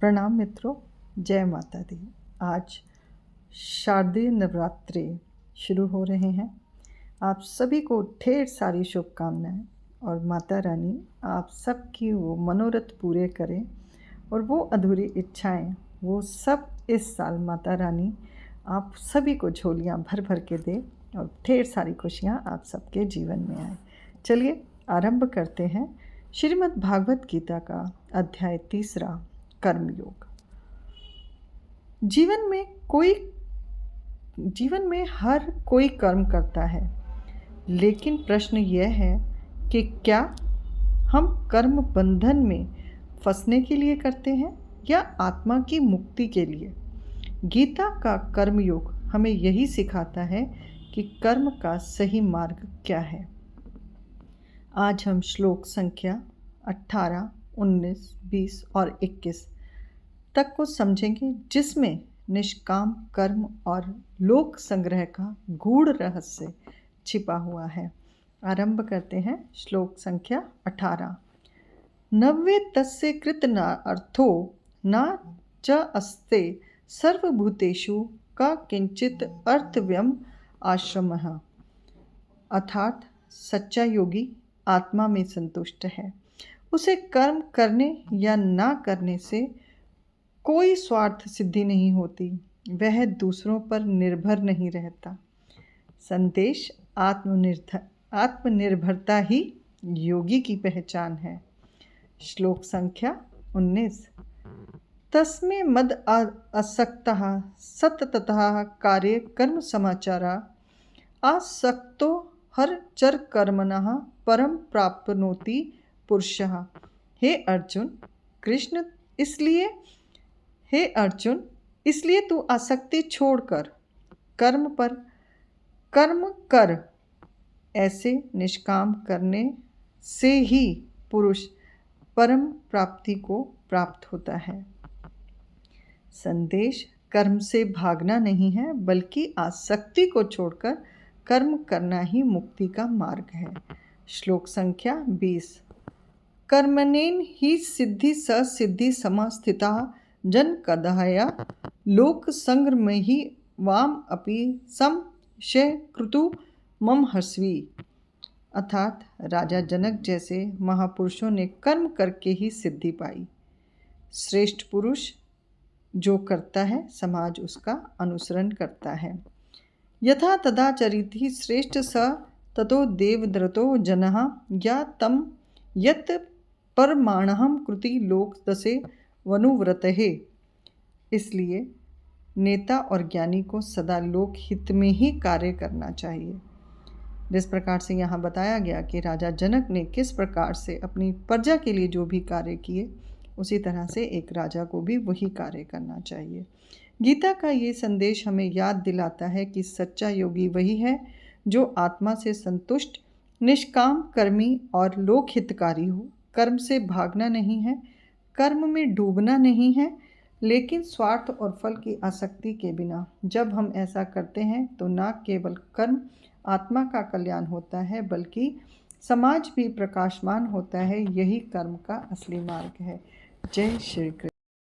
प्रणाम मित्रों, जय माता दी। आज शारदीय नवरात्रि शुरू हो रहे हैं। आप सभी को ढेर सारी शुभकामनाएं और माता रानी आप सबकी वो मनोरथ पूरे करें और वो अधूरी इच्छाएं वो सब इस साल माता रानी आप सभी को झोलियां भर भर के दे और ढेर सारी खुशियां आप सबके जीवन में आए। चलिए आरंभ करते हैं श्रीमद् भागवत गीता का अध्याय 3 कर्मयोग। जीवन में हर कोई कर्म करता है, लेकिन प्रश्न यह है कि क्या हम कर्म बंधन में फंसने के लिए करते हैं या आत्मा की मुक्ति के लिए। गीता का कर्मयोग हमें यही सिखाता है कि कर्म का सही मार्ग क्या है। आज हम श्लोक संख्या 18, 19, 20 और 21 तक को समझेंगे, जिसमें निष्काम कर्म और लोक संग्रह का गूढ़ रहस्य छिपा हुआ है। आरंभ करते हैं श्लोक संख्या 18। नव्ये तस्य कृत न अर्थो न च अस्ते सर्वभूतेषु का किंचित अर्थव्यम आश्रमः। अर्थात सच्चा योगी आत्मा में संतुष्ट है, उसे कर्म करने या ना करने से कोई स्वार्थ सिद्धि नहीं होती, वह दूसरों पर निर्भर नहीं रहता। संदेश आत्मनिर्भरता ही योगी की पहचान है। श्लोक संख्या 19। तस्मे मद आसक्तः सततः कार्य कर्म समाचारा आसक्तो हर चर कर्मणः परम प्राप्नोति पुरुषः। हे अर्जुन, इसलिए तू आसक्ति छोड़कर कर्म कर। ऐसे निष्काम करने से ही पुरुष परम प्राप्ति को प्राप्त होता है। संदेश कर्म से भागना नहीं है, बल्कि आसक्ति को छोड़कर कर्म करना ही मुक्ति का मार्ग है। श्लोक संख्या 20। कर्मणेन ही सिद्धि सिद्धि समास्थिता जन कदहया लोक संग्रम ही वाम अपि सम कृतु मम हस्वी। अर्थात राजा जनक जैसे महापुरुषों ने कर्म करके ही सिद्धि पाई। श्रेष्ठ पुरुष जो करता है, समाज उसका अनुसरण करता है। यथा तदा चरिति श्रेष्ठ स ततो देवद्रतो जनः या तम यत् परमाणहं कृति लोक दसे वनुव्रतहे। इसलिए नेता और ज्ञानी को सदा लोक हित में ही कार्य करना चाहिए। जिस प्रकार से यहाँ बताया गया कि राजा जनक ने किस प्रकार से अपनी प्रजा के लिए जो भी कार्य किए, उसी तरह से एक राजा को भी वही कार्य करना चाहिए। गीता का ये संदेश हमें याद दिलाता है कि सच्चा योगी वही है जो आत्मा से संतुष्ट, निष्काम कर्मी और लोक हितकारी हो। कर्म से भागना नहीं है, कर्म में डूबना नहीं है, लेकिन स्वार्थ और फल की आसक्ति के बिना। जब हम ऐसा करते हैं तो न केवल कर्म आत्मा का कल्याण होता है, बल्कि समाज भी प्रकाशमान होता है। यही कर्म का असली मार्ग है। जय श्री कृष्ण।